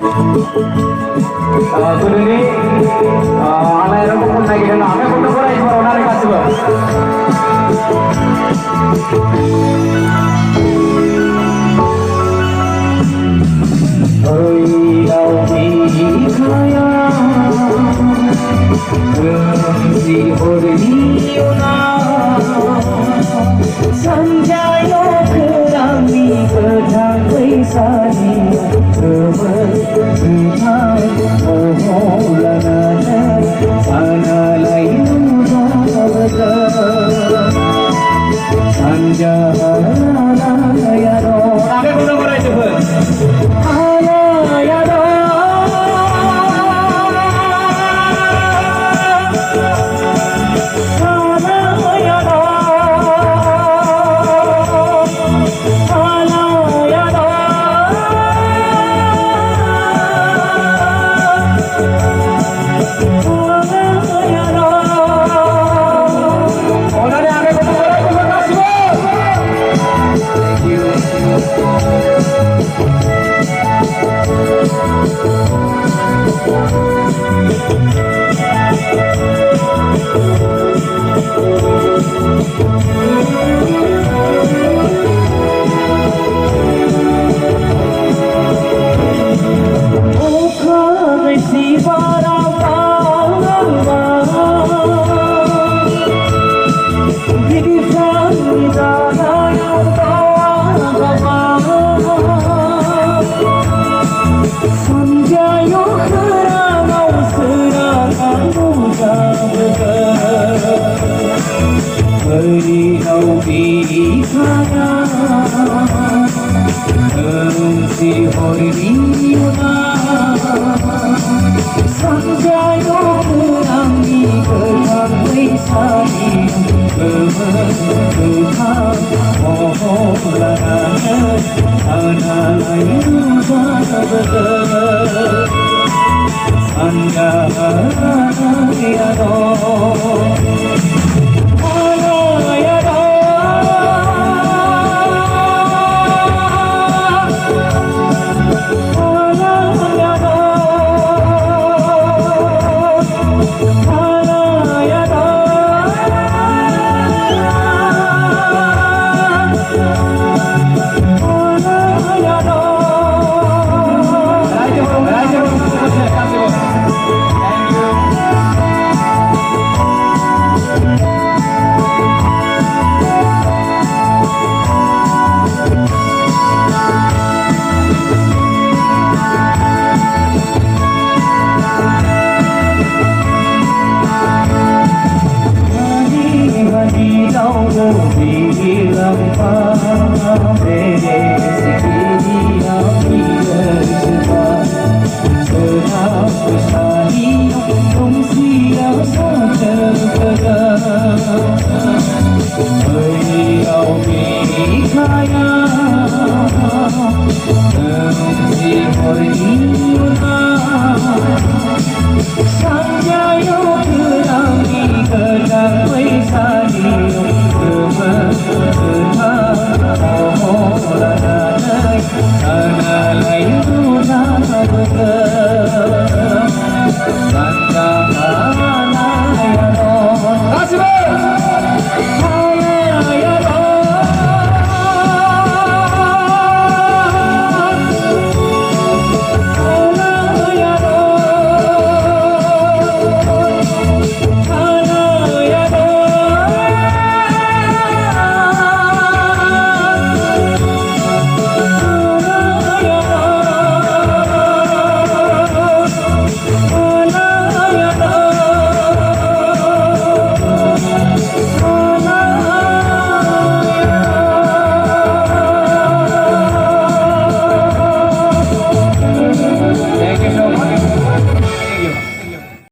Ini alay rambut pun lagi kena. Kami pun tak boleh cuma orang kasih ber. Oi kau kaya, si horiuna, sanjayo kerami pedang besari, kebetulan mohonlah sana lain sanjana ya do. Abe kuda kuda itu ber. Si horiuna, sanjayo kerami pedang besari, kebetulan mohonlah sana lain sanjana ya do. Sanjayo